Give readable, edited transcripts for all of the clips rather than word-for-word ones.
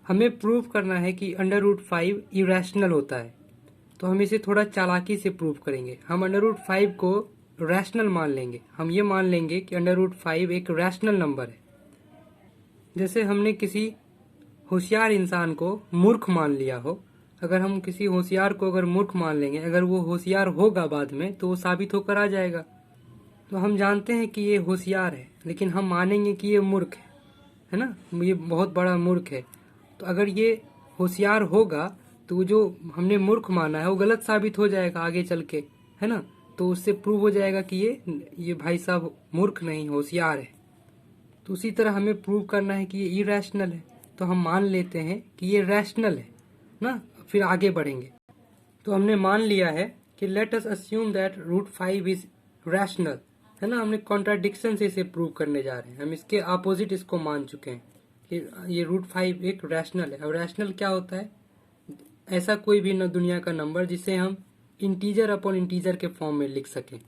हमें प्रूव करना है कि अंडर रूट 5 इरेशनल होता है, तो हम इसे थोड़ा चालाकी से प्रूव करेंगे। हम अंडर रूट 5 को रैशनल मान लेंगे। हम ये मान लेंगे कि अंडर रूट 5 एक रैशनल नंबर है। जैसे हमने किसी होशियार इंसान को मूर्ख मान लिया हो, अगर हम किसी होशियार को अगर मूर्ख मान लेंगे, अगर वो होशियार होगा बाद में तो वो साबित होकर आ जाएगा। तो हम जानते हैं कि ये होशियार है, लेकिन हम मानेंगे कि ये मूर्ख है ना, ये बहुत बड़ा मूर्ख है। तो अगर ये होशियार होगा तो जो हमने मूर्ख माना है वो गलत साबित हो जाएगा आगे चल के, है ना। तो उससे प्रूव हो जाएगा कि ये भाई साहब मूर्ख नहीं होशियार है। तो उसी तरह हमें प्रूव करना है कि ये इरेशनल है, तो हम मान लेते हैं कि ये रैशनल है ना, फिर आगे बढ़ेंगे। तो हमने मान लिया है कि let us assume that root 5 is rational, है ना। हमने कॉन्ट्राडिक्शन से इसे प्रूव करने जा रहे हैं। हम इसके अपोजिट इसको मान चुके हैं कि ये रूट 5 एक रैशनल है। अब रैशनल क्या होता है? ऐसा कोई भी न दुनिया का नंबर जिसे हम इंटीजर अपॉन इंटीजर के फॉर्म में लिख सकें।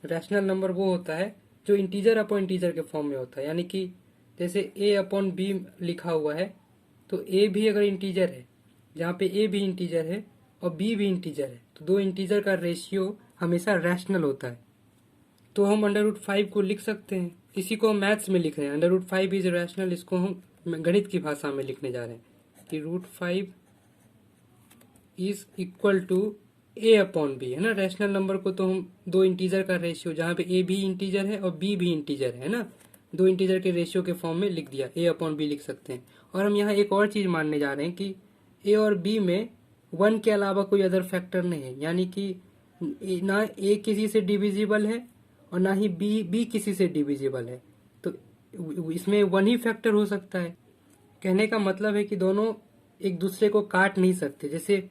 रैशनल नंबर वो होता है जो इंटीजर अपॉन इंटीजर के फॉर्म में होता है, यानी कि जैसे a अपॉन बी लिखा हुआ है, तो a भी अगर इंटीजर है, जहाँ पे a भी इंटीजर है और b भी इंटीजर है, तो दो इंटीजर का रेशियो हमेशा रैशनल होता है। तो हम अंडर रूट 5 को लिख सकते हैं। इसी को हम मैथ्स में लिख रहे हैं, अंडर रूट 5 इज रैशनल। इसको हम गणित की भाषा में लिखने जा रहे हैं कि root 5 is equal to a upon b, है ना। रैशनल नंबर को तो हम दो इंटीजर का रेशियो, जहाँ पे a भी इंटीजर है और b भी इंटीजर है ना, दो इंटीजर के रेशियो के फॉर्म में लिख दिया, a अपॉन बी लिख सकते हैं। और हम यहाँ एक और चीज मानने जा रहे हैं कि a और b में 1 के अलावा कोई अदर फैक्टर नहीं है, यानी कि ना a किसी से डिविजिबल है और ना ही b किसी से डिविजिबल है। तो इसमें 1 ही फैक्टर हो सकता है। कहने का मतलब है कि दोनों एक दूसरे को काट नहीं सकते। जैसे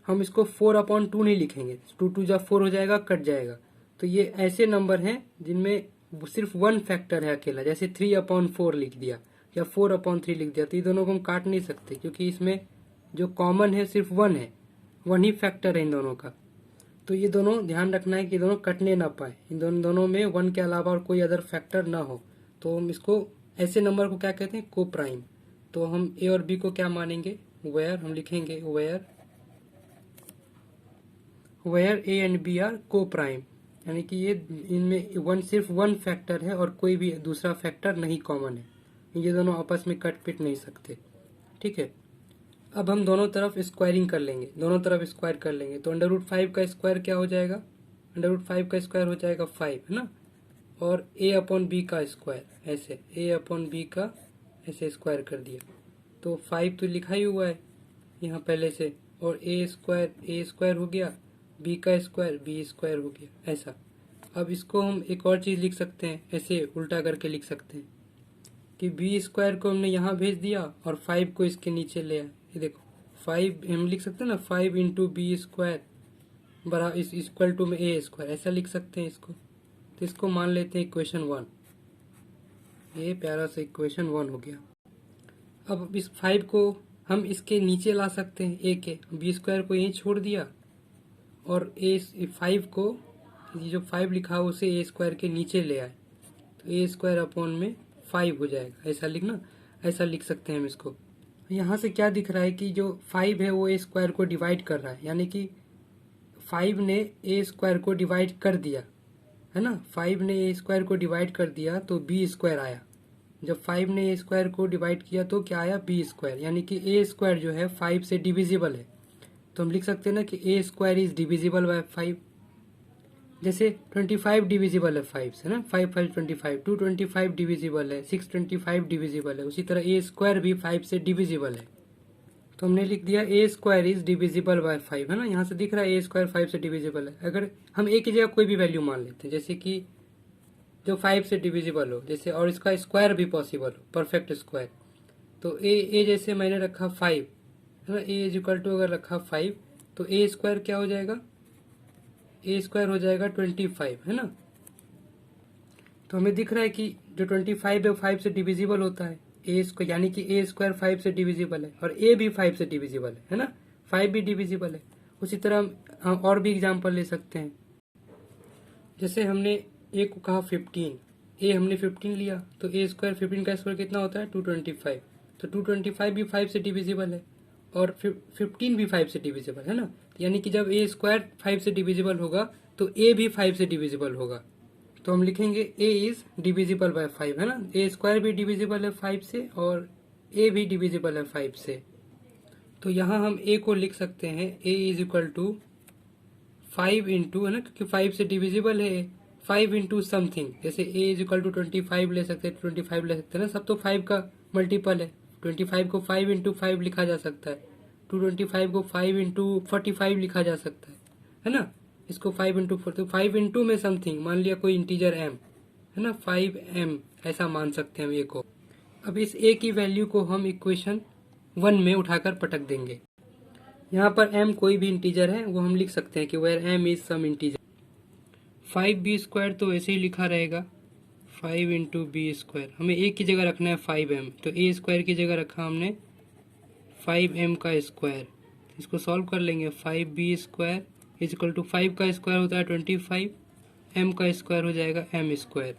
हम इसको 4/2 नहीं लिखेंगे, 2 जब 4 हो जाएगा कट जाएगा। तो ये ऐसे नंबर हैं जिनमें सिर्फ 1 फैक्टर है अकेला, जैसे 3/4 लिख दिया या 4/3 लिख दिया, तो ये दोनों को हम काट नहीं सकते, क्योंकि इसमें जो कॉमन है सिर्फ 1 है, 1 ही फैक्टर है इन दोनों का। तो ये दोनों ध्यान रखना है कि दोनों कटने ना पाए, इन दोनों में 1 के अलावा और कोई अदर फैक्टर ना हो। तो हम इसको ऐसे नंबर को क्या कहते हैं? को प्राइम। तो हम ए और बी को क्या मानेंगे? वेयर हम लिखेंगे where a and b are coprime, यानी कि ये इनमें सिर्फ 1 फैक्टर है और कोई भी दूसरा फैक्टर नहीं कॉमन है। ये दोनों आपस में कट पिट नहीं सकते, ठीक है। अब हम दोनों तरफ स्क्वायरिंग कर लेंगे, दोनों तरफ स्क्वायर कर लेंगे। तो अंडर रूट 5 का स्क्वायर क्या हो जाएगा? अंडर रूट 5 का स्क्वायर हो जाएगा 5, है ना। और a अपॉन बी का स्क्वायर, ऐसे a अपॉन बी का ऐसे स्क्वायर कर दिया, तो 5 तो लिखा ही हुआ है यहाँ पहले से, और a स्क्वायर हो गया, b का स्क्वायर b स्क्वायर हो गया, ऐसा। अब इसको हम एक और चीज़ लिख सकते हैं, ऐसे उल्टा करके लिख सकते हैं कि b स्क्वायर को हमने यहाँ भेज दिया और 5 को इसके नीचे ले आए। ये देखो 5 हम लिख सकते हैं ना, 5 इंटू बी स्क्वायर बरा इस इक्वल टू में a स्क्वायर, ऐसा लिख सकते हैं इसको। तो इसको मान लेते हैं इक्वेशन 1, ये प्यारा सा इक्वेशन 1 हो गया। अब इस 5 को हम इसके नीचे ला सकते हैं, a के, बी स्क्वायर को यहीं छोड़ दिया और a 5 को, ये जो 5 लिखा है उसे a स्क्वायर के नीचे ले आए, तो a स्क्वायर अपॉन में 5 हो जाएगा, ऐसा लिखना, ऐसा लिख सकते हैं हम इसको। यहाँ से क्या दिख रहा है कि जो 5 है वो a स्क्वायर को डिवाइड कर रहा है, यानी कि 5 ने a स्क्वायर को डिवाइड कर दिया, है ना। 5 ने a स्क्वायर को डिवाइड कर दिया तो b स्क्वायर आया। जब 5 ने a स्क्वायर को डिवाइड किया तो क्या आया? b स्क्वायर, यानी कि a स्क्वायर जो है 5 से डिविजिबल है। तो हम लिख सकते हैं ना कि a square is divisible by 5। जैसे 25 डिविजिबल है 5 से ना, 5 5 25, 225 डिविजिबल है, 625 डिविजिबल है, उसी तरह a स्क्वायर भी 5 से डिविजिबल है। तो हमने लिख दिया a square is divisible by 5, है ना। यहाँ से दिख रहा है a स्क्वायर 5 से डिविजिबल है। अगर हम a की जगह कोई भी वैल्यू मान लेते हैं, जैसे कि जो 5 से डिविजिबल हो, जैसे, और इसका स्क्वायर भी पॉसिबल हो, परफेक्ट स्क्वायर, तो a जैसे मैंने रखा 5, है ना, a इज इक्वल टू अगर रखा 5, तो a स्क्वायर क्या हो जाएगा? a स्क्वायर हो जाएगा 25, है ना। तो हमें दिख रहा है कि जो 25 है वो 5 से डिविजिबल होता है, a स्क्वायर, यानी कि a स्क्वायर 5 से डिविजिबल है और a भी 5 से डिविजिबल है ना, 5 भी डिविजिबल है। उसी तरह हम और भी एग्जांपल ले सकते हैं। जैसे हमने a को कहा 15, a हमने 15 लिया, तो a स्क्वायर 15 का स्क्वायर कितना होता है? 225, तो 225 भी 5 से डिविजिबल है और 15 भी 5 से डिविजिबल है ना। तो यानी कि जब ए स्क्वायर 5 से डिविजिबल होगा तो ए भी 5 से डिविजिबल होगा। तो हम लिखेंगे ए इज डिविजिबल बाय 5 है ना। ए स्क्वायर भी डिविजिबल है 5 से और ए भी डिविजिबल है 5 से। तो यहाँ हम ए को लिख सकते हैं ए इज इक्वल टू 5 इंटू है ना, क्योंकि 5 से डिविजिबल है 5 इंटू समथिंग। जैसे ए इज इक्वल टू 25 ले सकते हैं, 25 ले सकते हैं ना, सब तो 5 का मल्टीपल है। 25 को 5 इंटू 5 लिखा जा सकता है, 225 को 5 इंटू 45 लिखा जा सकता है ना। इसको 5 इंटू 5 इंटू में समथिंग, मान लिया कोई इंटीजर m है ना, 5m ऐसा मान सकते हैं हम ए को। अब इस ए की वैल्यू को हम इक्वेशन 1 में उठाकर पटक देंगे। यहाँ पर m कोई भी इंटीजर है वो हम लिख सकते हैं कि where m is some integer. 5b square तो ऐसे ही लिखा रहेगा 5 इंटू बी स्क्वायर। हमें a की जगह रखना है 5m, तो a स्क्वायर की जगह रखा हमने 5m का स्क्वायर। इसको सॉल्व कर लेंगे। 5b square is equal to 5 का स्क्वायर होता है 25, m का स्क्वायर हो जाएगा m स्क्वायर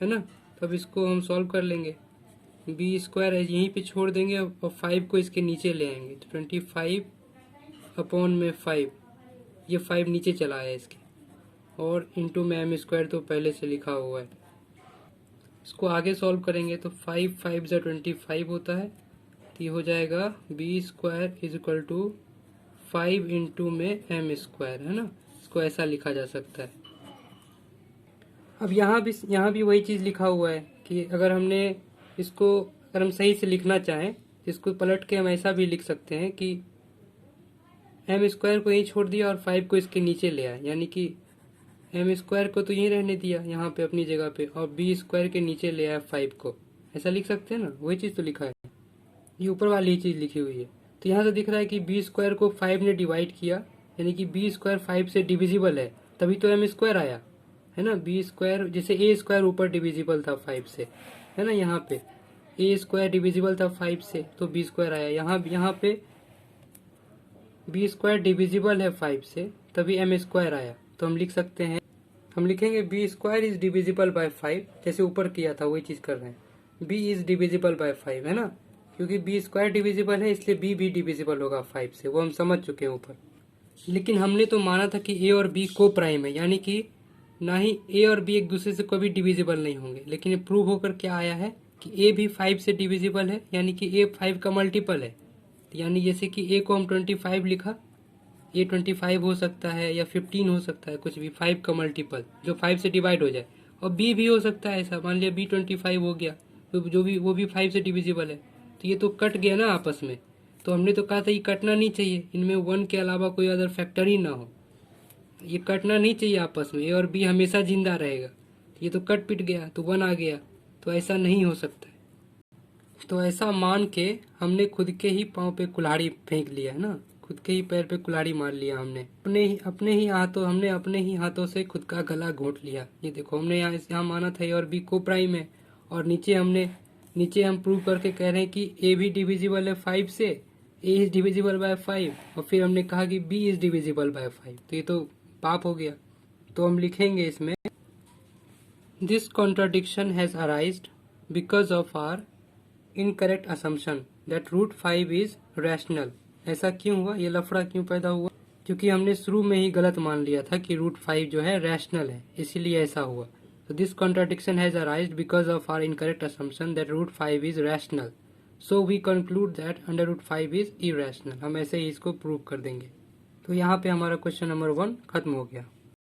है ना। तो अब इसको हम सॉल्व कर लेंगे। b स्क्वायर यहीं पे छोड़ देंगे और 5 को इसके नीचे ले आएंगे, तो 25 अपॉन में 5, ये 5 नीचे चला आया इसके, और इंटू में m स्क्वायर तो पहले से लिखा हुआ है। इसको आगे सॉल्व करेंगे तो 5 5 जा 25 होता है, तो ये हो जाएगा b square is equal to 5 into में m स्क्वायर है ना। इसको ऐसा लिखा जा सकता है। अब यहाँ भी वही चीज़ लिखा हुआ है कि अगर हमने इसको, अगर हम सही से लिखना चाहें तो इसको पलट के हम ऐसा भी लिख सकते हैं कि m स्क्वायर को यहीं छोड़ दिया और 5 को इसके नीचे ले आया, यानी कि m स्क्वायर को तो यहीं रहने दिया यहाँ पे अपनी जगह पे, और b स्क्वायर के नीचे ले आया 5 को। ऐसा लिख सकते हैं ना, वही चीज़ तो लिखा है, ये ऊपर वाली चीज़ लिखी हुई है। तो यहाँ से दिख रहा है कि b स्क्वायर को 5 ने डिवाइड किया, यानी कि b स्क्वायर 5 से डिविजिबल है, तभी तो m स्क्वायर आया है ना। b स्क्वायर, जैसे a स्क्वायर ऊपर डिविजिबल था 5 से है ना, यहाँ पे a स्क्वायर डिविजिबल था 5 से तो b स्क्वायर आया। यहाँ पे b स्क्वायर डिविजिबल है 5 से, तभी m स्क्वायर आया। तो हम लिख सकते हैं, हम लिखेंगे b square is divisible by 5, जैसे ऊपर किया था वही चीज़ कर रहे हैं। b इज डिविजिबल बाय 5 है ना, क्योंकि b स्क्वायर डिविजिबल है इसलिए b भी डिविजिबल होगा 5 से, वो हम समझ चुके हैं ऊपर। लेकिन हमने तो माना था कि a और b को प्राइम है, यानी कि ना ही a और b एक दूसरे से कभी डिविजिबल नहीं होंगे। लेकिन ये प्रूव होकर क्या आया है कि a भी 5 से डिविजिबल है, यानी कि a 5 का मल्टीपल है। यानी जैसे कि a को हम 25 लिखा, a 25 हो सकता है या 15 हो सकता है, कुछ भी 5 का मल्टीपल जो 5 से डिवाइड हो जाए। और b भी हो सकता है ऐसा, मान लिया b 25 हो गया तो जो भी वो भी 5 से डिविजिबल है, तो ये तो कट गया ना आपस में। तो हमने तो कहा था ये कटना नहीं चाहिए, इनमें 1 के अलावा कोई अदर फैक्टर ही ना हो, ये कटना नहीं चाहिए आपस में, a और b हमेशा जिंदा रहेगा। ये तो कट पिट गया तो 1 आ गया, तो ऐसा नहीं हो सकता है। तो ऐसा मान के हमने खुद के ही पाँव पे कुल्हाड़ी फेंक लिया है ना, खुद के ही पैर पे कुल्हाड़ी मार लिया हमने, हमने अपने ही हाथों से खुद का गला घोंट लिया। ये देखो, हमने यहाँ माना था ए और बी को प्राइम है, और नीचे हम प्रूव करके कह रहे हैं कि ए भी डिविजिबल है 5 से, ए इज डिविजिबल बाय 5, और फिर हमने कहा कि बी इज डिविजिबल बाय 5, तो ये तो पाप हो गया। तो हम लिखेंगे इसमें, this contradiction has arised because of our incorrect assumption that root 5 is rational. ऐसा क्यों हुआ, ये लफड़ा क्यों पैदा हुआ? क्योंकि हमने शुरू में ही गलत मान लिया था कि रूट 5 जो है रैशनल है, इसीलिए ऐसा हुआ। तो this contradiction has arised because of our incorrect assumption that root 5 is rational, so we conclude that under root 5 is irrational. हम ऐसे ही इसको प्रूव कर देंगे। तो यहाँ पे हमारा क्वेश्चन नंबर 1 खत्म हो गया।